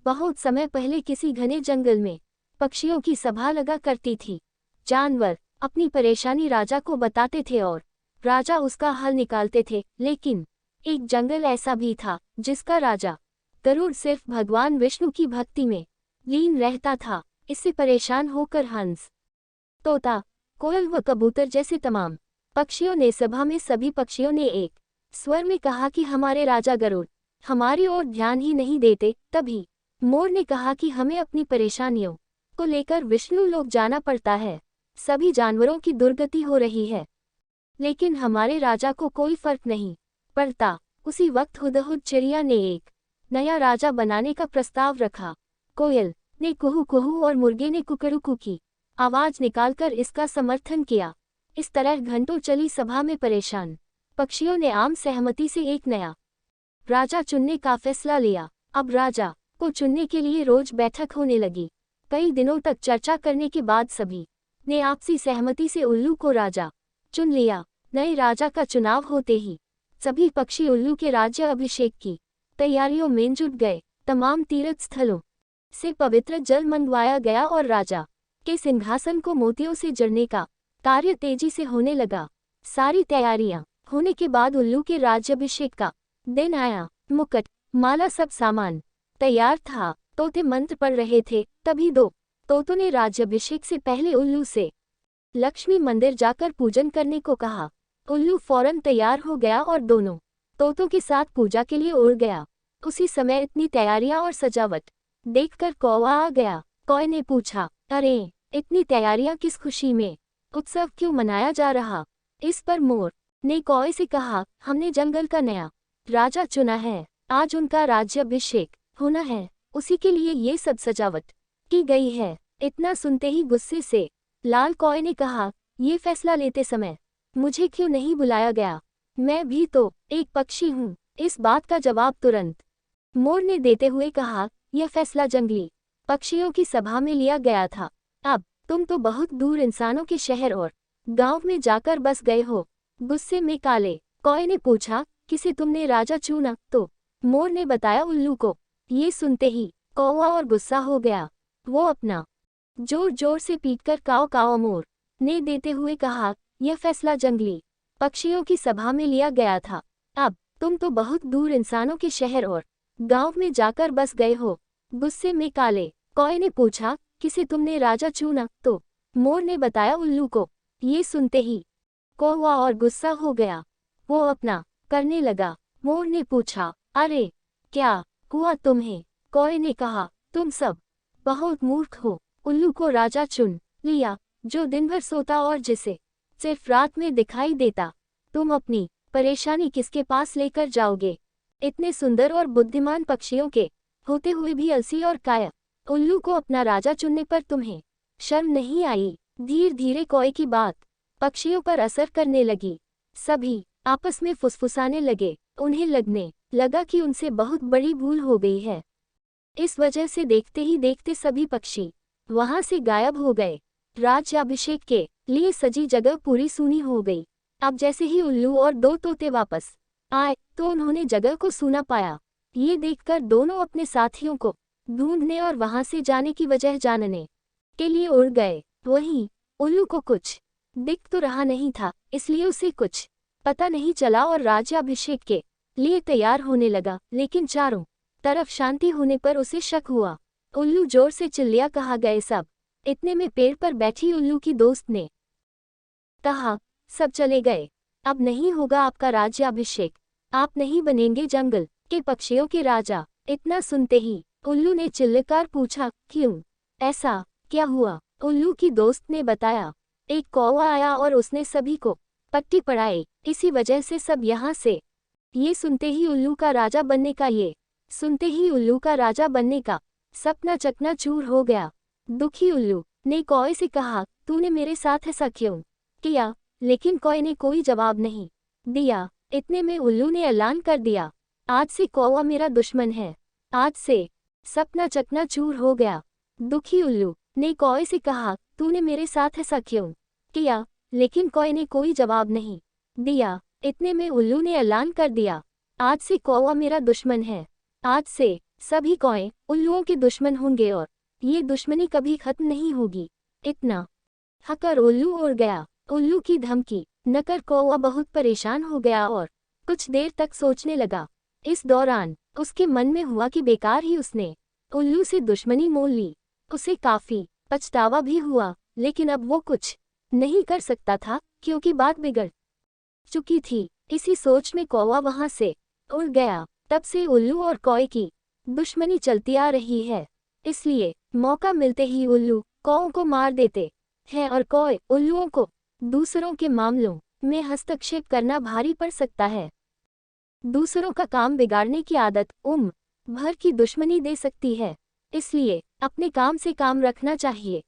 बहुत समय पहले किसी घने जंगल में पक्षियों की सभा लगा करती थी। जानवर अपनी परेशानी राजा को बताते थे और राजा उसका हल निकालते थे। लेकिन एक जंगल ऐसा भी था जिसका राजा गरुड़ सिर्फ भगवान विष्णु की भक्ति में लीन रहता था। इससे परेशान होकर हंस, तोता, कोयल व कबूतर जैसे तमाम पक्षियों ने सभा में सभी पक्षियों ने एक स्वर में कहा कि हमारे राजा गरुड़ हमारी ओर ध्यान ही नहीं देते। तभी मोर ने कहा कि हमें अपनी परेशानियों को लेकर विष्णु लोक जाना पड़ता है। सभी जानवरों की दुर्गति हो रही है, लेकिन हमारे राजा को कोई फर्क नहीं पड़ता। उसी वक्त हुदहुद चिड़िया ने एक नया राजा बनाने का प्रस्ताव रखा। कोयल ने कुहू कुहू और मुर्गे ने कुकड़ुकू की आवाज निकालकर इसका समर्थन किया। इस तरह घंटों चली सभा में परेशान पक्षियों ने आम सहमति से एक नया राजा चुनने का फैसला लिया। अब राजा को चुनने के लिए रोज बैठक होने लगी। कई दिनों तक चर्चा करने के बाद सभी ने आपसी सहमति से उल्लू को राजा चुन लिया। नए राजा का चुनाव होते ही सभी पक्षी उल्लू के राज्य अभिषेक की तैयारियों में जुट गए। तमाम तीर्थ स्थलों से पवित्र जल मंगवाया गया और राजा के सिंहासन को मोतियों से जड़ने का कार्य तेजी से होने लगा। सारी तैयारियां होने के बाद उल्लू के राज्याभिषेक का दिन आया। मुकुट, माला, सब सामान तैयार था। तोते मंत्र पढ़ रहे थे। तभी दो तोतों ने राज्याभिषेक से पहले उल्लू से लक्ष्मी मंदिर जाकर पूजन करने को कहा। उल्लू फौरन तैयार हो गया और दोनों तोतों के साथ पूजा के लिए उड़ गया। उसी समय इतनी तैयारियां और सजावट देखकर कौवा आ गया। कौए ने पूछा, अरे इतनी तैयारियां किस खुशी में, उत्सव क्यों मनाया जा रहा? इस पर मोर ने कौए से कहा, हमने जंगल का नया राजा चुना है, आज उनका राज्याभिषेक होना है, उसी के लिए ये सब सजावट की गई है। इतना सुनते ही गुस्से से लाल कौए ने कहा, ये फैसला लेते समय मुझे क्यों नहीं बुलाया गया? मैं भी तो एक पक्षी हूँ। इस बात का जवाब तुरंत मोर ने देते हुए कहा, यह फैसला जंगली पक्षियों की सभा में लिया गया था। अब तुम तो बहुत दूर इंसानों के शहर और गांव में जाकर बस गए हो। गुस्से में काले कौए ने पूछा, किसे तुमने राजा चुना? तो मोर ने बताया, उल्लू को। ये सुनते ही कौवा और गुस्सा हो गया। वो अपना जोर जोर से पीटकर काव काव मोर ने देते हुए कहा, यह फैसला जंगली पक्षियों की सभा में लिया गया था। अब तुम तो बहुत दूर इंसानों के शहर और गांव में जाकर बस गए हो। गुस्से में काले कौए ने पूछा, किसे तुमने राजा चुना? तो मोर ने बताया, उल्लू को। ये सुनते ही कौवा और गुस्सा हो गया। वो अपना करने लगा। मोर ने पूछा, अरे क्या हुआ तुम्हें? कौए ने कहा, तुम सब बहुत मूर्ख हो। उल्लू को राजा चुन लिया, जो दिन भर सोता और जिसे सिर्फ रात में दिखाई देता। तुम अपनी परेशानी किसके पास लेकर जाओगे? इतने सुंदर और बुद्धिमान पक्षियों के होते हुए भी अलसी और काया उल्लू को अपना राजा चुनने पर तुम्हें शर्म नहीं आई? धीरे धीरे कौए की बात पक्षियों पर असर करने लगी। सभी आपस में फुसफुसाने लगे। उन्हें लगने लगा कि उनसे बहुत बड़ी भूल हो गई है। इस वजह से देखते ही देखते सभी पक्षी वहां से गायब हो गए। राज्याभिषेक के लिए सजी जगह पूरी सूनी हो गई। अब जैसे ही उल्लू और दो तोते वापस आए तो उन्होंने जगह को सूना पाया। ये देखकर दोनों अपने साथियों को ढूंढने और वहां से जाने की वजह जानने के लिए उड़ गए। वहीं उल्लू को कुछ दिख तो रहा नहीं था, इसलिए उसे कुछ पता नहीं चला और राज्याभिषेक के लिए तैयार होने लगा। लेकिन चारों तरफ शांति होने पर उसे शक हुआ। उल्लू जोर से चिल्लिया, कहा गए सब? इतने में पेड़ पर बैठी उल्लू की दोस्त ने कहा, सब चले गए, अब नहीं होगा आपका राज्याभिषेक, आप नहीं बनेंगे जंगल के पक्षियों के राजा। इतना सुनते ही उल्लू ने चिल्लाकर पूछा, क्यों? ऐसा क्या हुआ? उल्लू की दोस्त ने बताया, एक कौवा आया और उसने सभी को पट्टी पढ़ाई, इसी वजह से सब यहाँ से। ये सुनते ही उल्लू का राजा बनने का सपना चकनाचूर हो गया। दुखी उल्लू ने कौए से कहा, तूने मेरे साथ ऐसा क्यों किया? लेकिन कौए ने कोई जवाब नहीं दिया। इतने में उल्लू ने ऐलान कर दिया, आज से कौवा मेरा दुश्मन है। आज से सपना चकनाचूर हो गया। दुखी उल्लू ने कौए से कहा, तूने मेरे साथ ऐसा क्यों किया? लेकिन कौए ने कोई जवाब नहीं दिया। इतने में उल्लू ने ऐलान कर दिया, आज से कौवा मेरा दुश्मन है। आज से सभी कौए उल्लुओं के दुश्मन होंगे और ये दुश्मनी कभी खत्म नहीं होगी। इतना हकर उल्लू उड़ गया। उल्लू की धमकी नकर कौवा बहुत परेशान हो गया और कुछ देर तक सोचने लगा। इस दौरान उसके मन में हुआ कि बेकार ही उसने उल्लू से दुश्मनी मोल ली। उसे काफी पछतावा भी हुआ, लेकिन अब वो कुछ नहीं कर सकता था क्योंकि बात बिगड़ चुकी थी। इसी सोच में कौवा वहां से उड़ गया। तब से उल्लू और कौए की दुश्मनी चलती आ रही है, इसलिए मौका मिलते ही उल्लू कौओं को मार देते हैं और कौए उल्लुओं को दूसरों के मामलों में हस्तक्षेप करना भारी पड़ सकता है। दूसरों का काम बिगाड़ने की आदत उम्र भर की दुश्मनी दे सकती है, इसलिए अपने काम से काम रखना चाहिए।